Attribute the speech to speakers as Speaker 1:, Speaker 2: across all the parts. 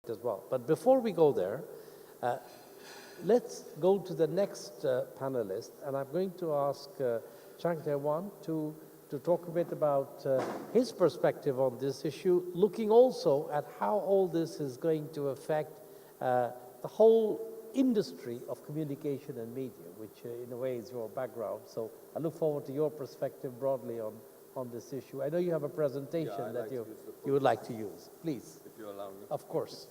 Speaker 1: as well. But before we go there, let's go to the next panelist, and I'm going to ask Chang Dae Whan to talk a bit about his perspective on this issue, looking also at how all this is going to affect the whole industry of communication and media, which in a way is your background. So I look forward to your perspective broadly on this issue. I know you have a presentation that you would like to use. Please.
Speaker 2: If you allow me.
Speaker 1: Of course.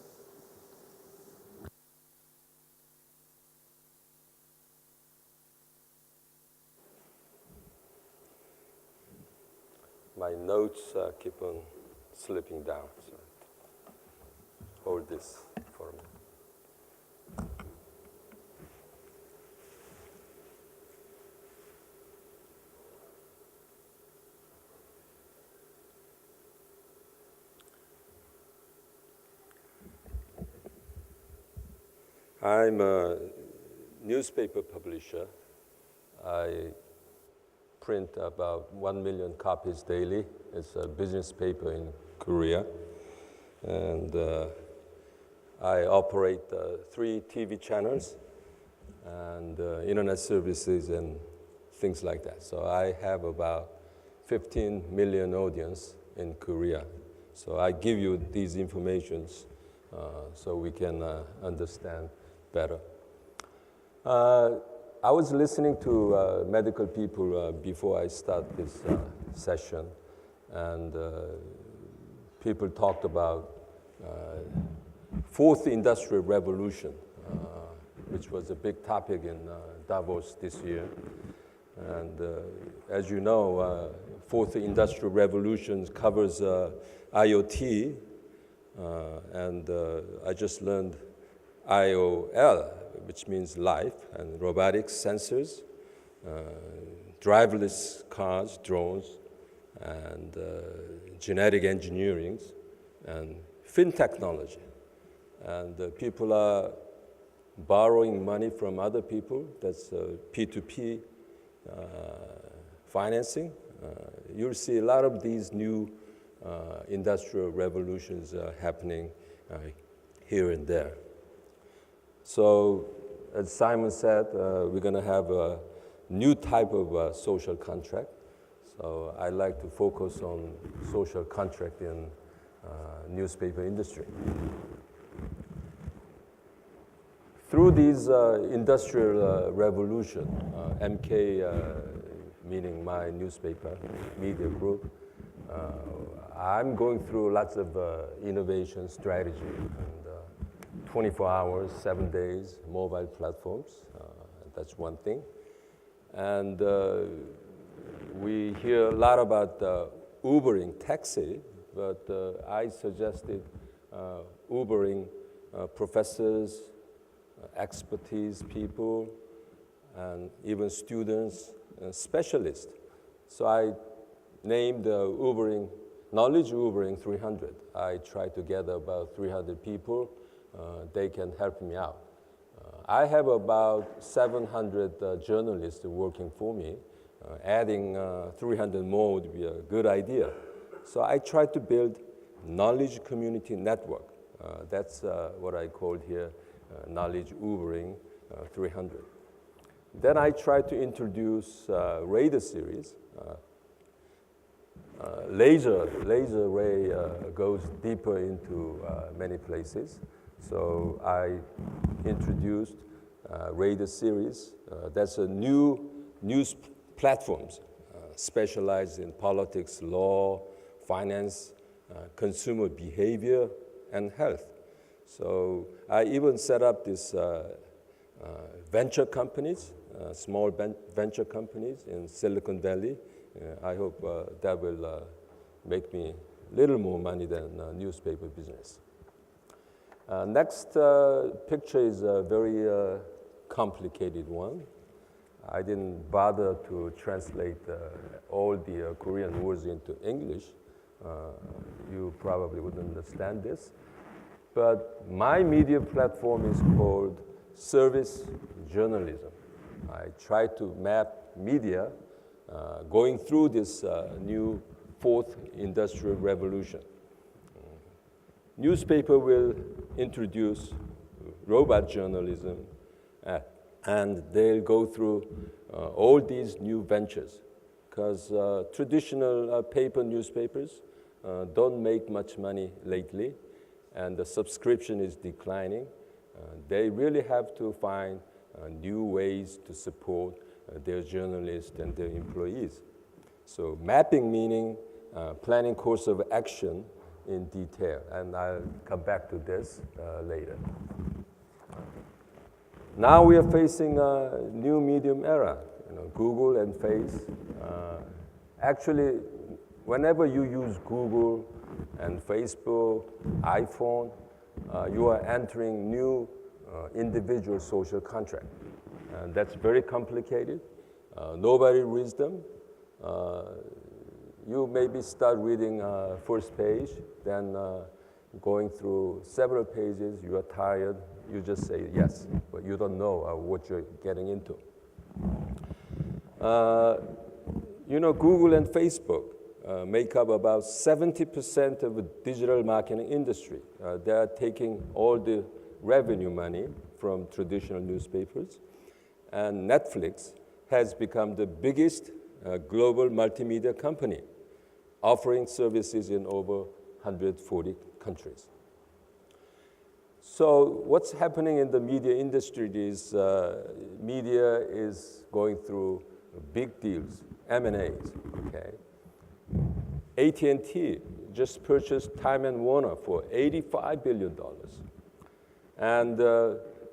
Speaker 2: My notes keep on slipping down, so hold this for me. I'm a newspaper publisher. I print about 1 million copies daily. It's a business paper in Korea. And I operate 3 TV channels and internet services and things like that. So I have about 15 million audience in Korea. So I give you these informations so we can understand better. I was listening to medical people before I start this session, and people talked about fourth industrial revolution, which was a big topic in Davos this year. And as you know, fourth industrial revolution covers IoT, and I just learned IOL, which means life, and robotics, sensors, driverless cars, drones, and genetic engineering, and fin technology. And people are borrowing money from other people. That's P2P financing. You'll see a lot of these new industrial revolutions happening here and there. So, as Simon said, we're going to have a new type of social contract. So I like to focus on social contract in newspaper industry. Through these industrial revolution, MK, meaning my newspaper media group, I'm going through lots of innovation strategy. 24 hours, 7 days, mobile platforms, that's one thing. And we hear a lot about Ubering taxi, but I suggested Ubering professors, expertise people, and even students, specialists. So I named Ubering, Knowledge Ubering 300. I tried to gather about 300 people. They can help me out. I have about 700 journalists working for me. Adding 300 more would be a good idea. So I try to build knowledge community network. That's what I called here Knowledge Ubering 300. Then I try to introduce radar series. Laser ray goes deeper into many places. So I introduced radar series. That's a new news platforms specialized in politics, law, finance, consumer behavior, and health. So I even set up this venture companies, small venture companies in Silicon Valley. I hope that will make me a little more money than newspaper business. Next picture is a very complicated one. I didn't bother to translate all the Korean words into English. You probably wouldn't understand this. But my media platform is called service journalism. I try to map media going through this new fourth industrial revolution. Newspaper will introduce robot journalism, and they'll go through all these new ventures, because traditional paper newspapers don't make much money lately, and the subscription is declining. They really have to find new ways to support their journalists and their employees. So mapping meaning planning course of action in detail, and I'll come back to this later. Now we are facing a new medium era, Google and Face. Actually, whenever you use Google and Facebook, iPhone, you are entering new individual social contract. And that's very complicated. Nobody reads them. You maybe start reading first page, then going through several pages, you are tired, you just say yes, but you don't know what you're getting into. Google and Facebook make up about 70% of the digital marketing industry. They are taking all the revenue money from traditional newspapers. And Netflix has become the biggest global multimedia company, offering services in over 140 countries. So what's happening in the media industry is media is going through big deals, M&As, okay? AT&T just purchased Time & Warner for $85 billion. And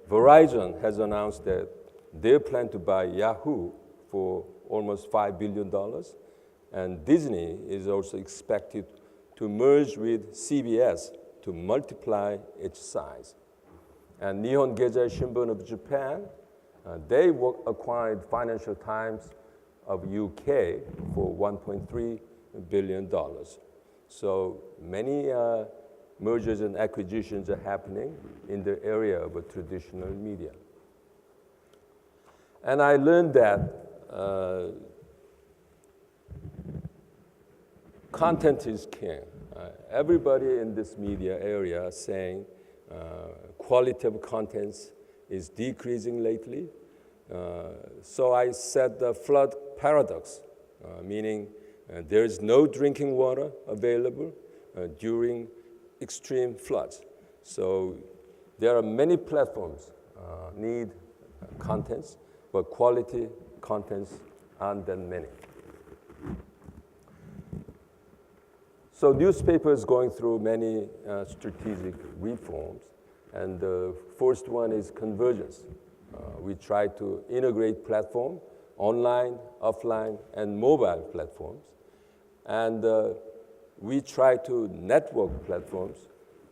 Speaker 2: Verizon has announced that they plan to buy Yahoo for almost $5 billion. And Disney is also expected to merge with CBS to multiply its size. And Nihon Keizai Shimbun of Japan, they acquired Financial Times of UK for $1.3 billion. So many mergers and acquisitions are happening in the area of traditional media. And I learned that content is king. Everybody in this media area is saying quality of contents is decreasing lately. So I said the flood paradox, meaning there is no drinking water available during extreme floods. So there are many platforms need contents, but quality contents aren't that many. So newspaper is going through many strategic reforms, and the first one is convergence. We try to integrate platform, online, offline, and mobile platforms, and we try to network platforms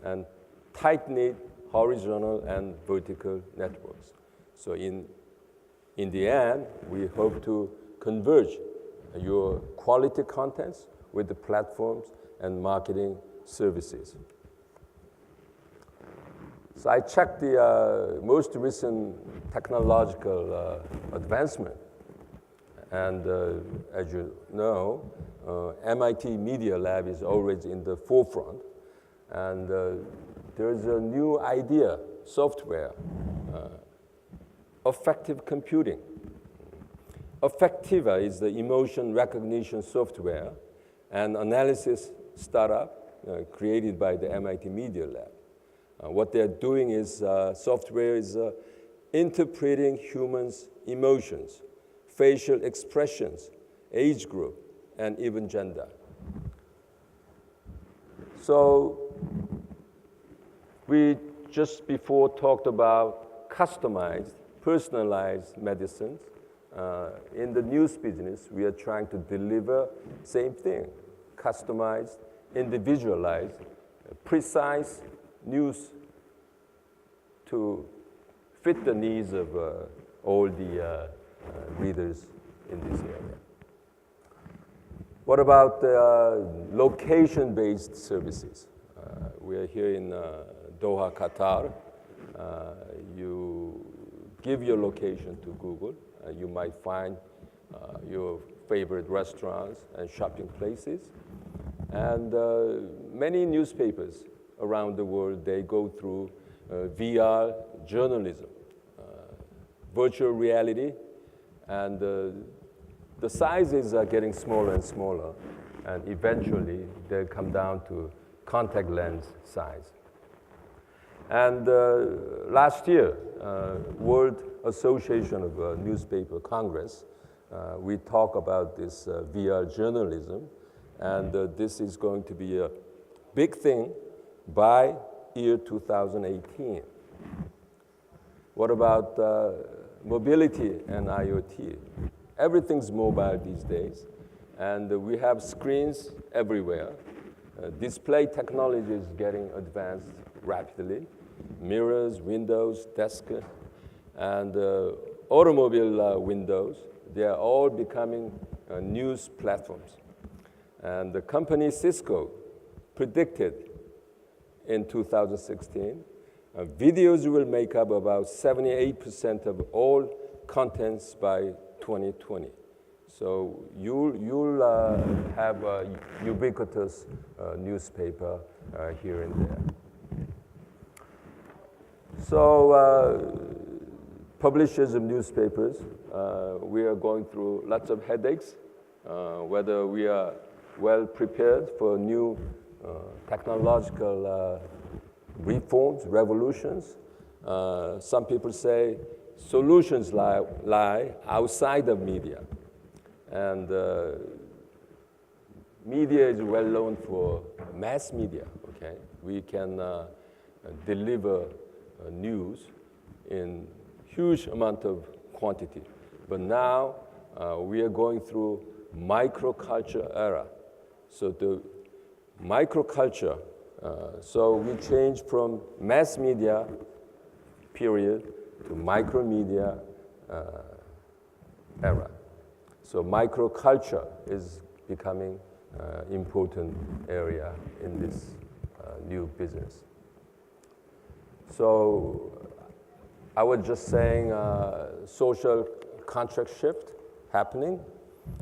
Speaker 2: and tight-knit horizontal and vertical networks. So in the end, we hope to converge your quality contents with the platforms and marketing services. So I checked the most recent technological advancement. And as you know, MIT Media Lab is always in the forefront. And there's a new idea, software, affective computing. Affectiva is the emotion recognition software and analysis startup created by the MIT Media Lab. What they're doing is software is interpreting humans' emotions, facial expressions, age group, and even gender. So we just before talked about customized, personalized medicines. In the news business, we are trying to deliver same thing, customized, individualized, precise news to fit the needs of all the readers in this area. What about location-based services? We are here in Doha, Qatar. You give your location to Google. You might find your favorite restaurants and shopping places. And many newspapers around the world, they go through VR journalism, virtual reality, and the sizes are getting smaller and smaller, and eventually they'll come down to contact lens size. And last year, World Association of Newspaper Congress, we talk about this VR journalism, and this is going to be a big thing by year 2018. What about mobility and IoT? Everything's mobile these days, and we have screens everywhere. Display technology is getting advanced rapidly. Mirrors, windows, desk, and automobile windows, they are all becoming news platforms. And the company Cisco predicted in 2016, videos will make up about 78% of all contents by 2020. So you'll have a ubiquitous newspaper here and there. So publishers of newspapers, we are going through lots of headaches, whether we are well prepared for new technological reforms, revolutions. Some people say solutions lie outside of media. And media is well known for mass media, okay? We can deliver news in huge amount of quantity. But now we are going through microculture era. So the microculture, so we change from mass media period to micromedia era. So microculture is becoming important area in this new business. So I was just saying social contract shift happening.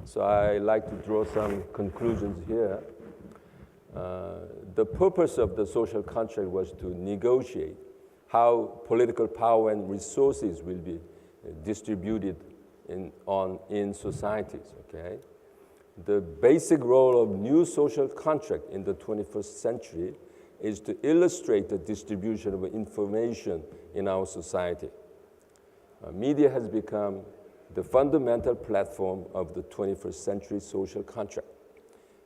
Speaker 2: So I like to draw some conclusions here. The purpose of the social contract was to negotiate how political power and resources will be distributed in societies, okay? The basic role of new social contract in the 21st century is to illustrate the distribution of information in our society. Media has become the fundamental platform of the 21st century social contract.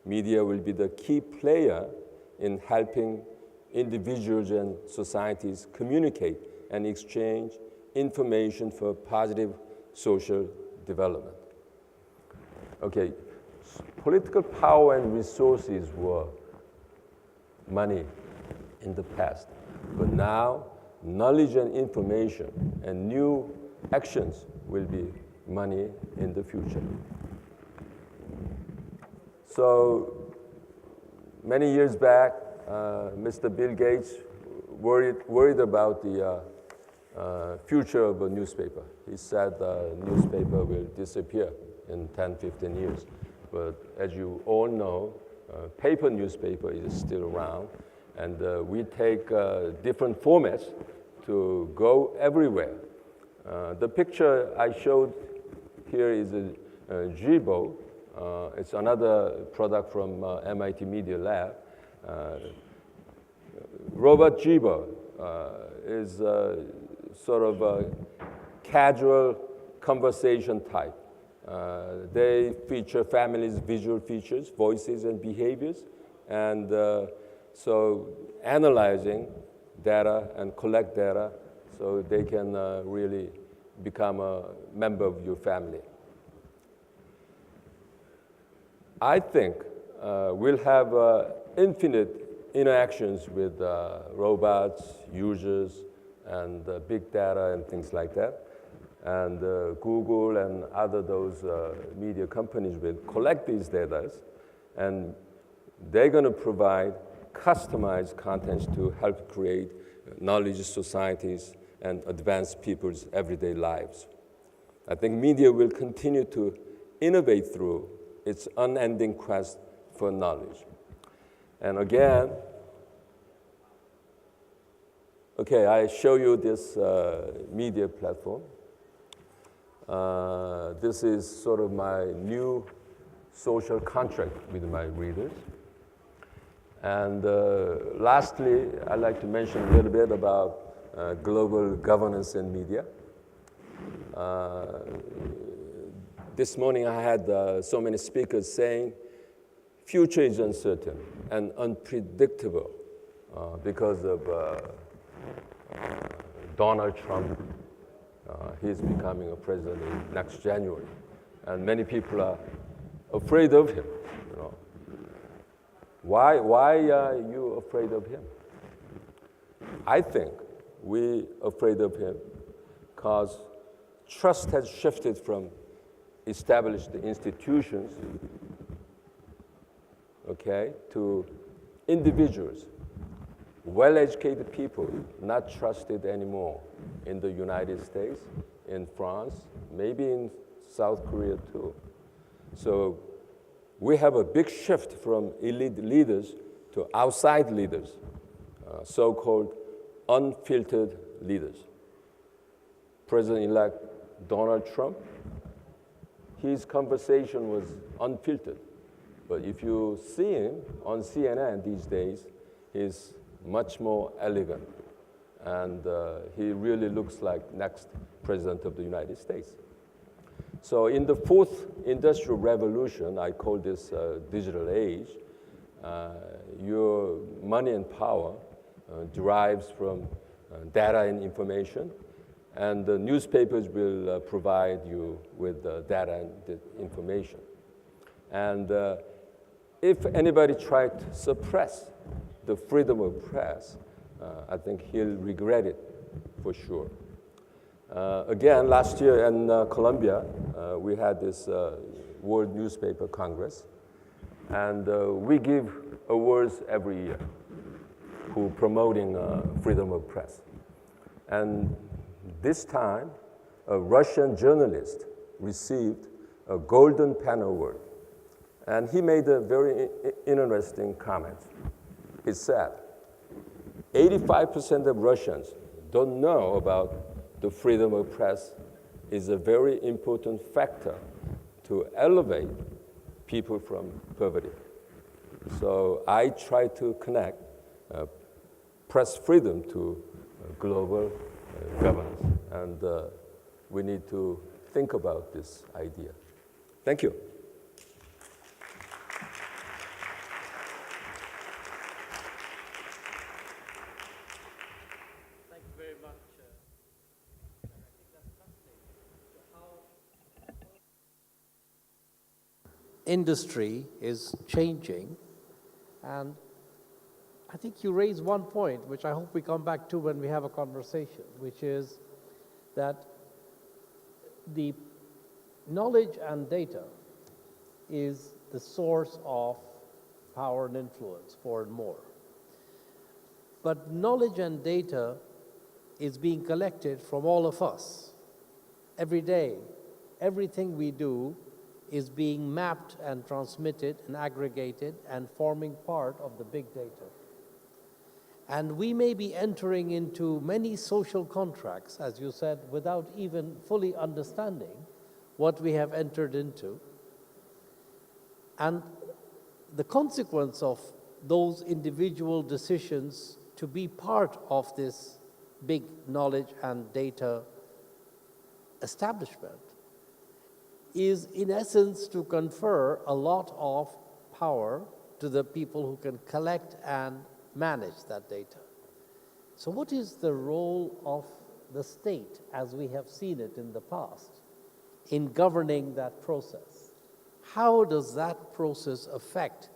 Speaker 2: Media will be the key player in helping individuals and societies communicate and exchange information for positive social development. Okay, political power and resources were money in the past, but now knowledge and information and new actions will be money in the future. So many years back, Mr. Bill Gates worried about the future of a newspaper. He said the newspaper will disappear in 10, 15 years. But as you all know, paper newspaper is still around, and we take different formats to go everywhere. The picture I showed here is a Jibo. It's another product from MIT Media Lab. Robot Jibo is sort of a casual conversation type. They feature families' visual features, voices, and behaviors, and so analyzing data and collect data so they can really become a member of your family. I think we'll have infinite interactions with robots, users, and big data and things like that. And Google and other those media companies will collect these data, and they're going to provide customized contents to help create knowledge societies and advance people's everyday lives. I think media will continue to innovate through its unending quest for knowledge. And again, Okay, I show you this media platform. This is sort of my new social contract with my readers. And lastly, I'd like to mention a little bit about global governance in media. This morning I had so many speakers saying future is uncertain and unpredictable because of Donald Trump. He's becoming a president in next January. And many people are afraid of him. You know. Why are you afraid of him? I think we're afraid of him because trust has shifted from established institutions, okay, to individuals, well-educated people, not trusted anymore in the United States, in France, maybe in South Korea too. So we have a big shift from elite leaders to outside leaders, so-called unfiltered leaders. President-elect Donald Trump, his conversation was unfiltered. But if you see him on CNN these days, he's much more elegant. And he really looks like next president of the United States. So in the fourth industrial revolution, I call this digital age, your money and power derives from data and information. And the newspapers will provide you with data and information. And if anybody tried to suppress the freedom of press, I think he'll regret it for sure. Again, last year in Colombia, we had this World Newspaper Congress, and we give awards every year for promoting freedom of press. And this time, a Russian journalist received a Golden Pen Award. And he made a very interesting comment. He said, 85% of Russians don't know about the freedom of press is a very important factor to elevate people from poverty. So I try to connect press freedom to global governance. And we need to think about this idea. Thank you.
Speaker 1: Thank you very much. I think that's fascinating. How industry is changing, and I think you raise one point, which I hope we come back to when we have a conversation, which is that the knowledge and data is the source of power and influence more and more. But knowledge and data is being collected from all of us. Every day, everything we do is being mapped and transmitted and aggregated and forming part of the big data. And we may be entering into many social contracts, as you said, without even fully understanding what we have entered into. And the consequence of those individual decisions to be part of this big knowledge and data establishment is, in essence, to confer a lot of power to the people who can collect and manage that data. So what is the role of the state, as we have seen it in the past, in governing that process? How does that process affect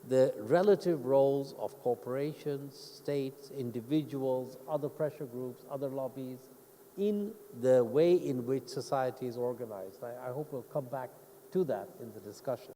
Speaker 1: the relative roles of corporations, states, individuals, other pressure groups, other lobbies, in the way in which society is organized? I hope we'll come back to that in the discussion.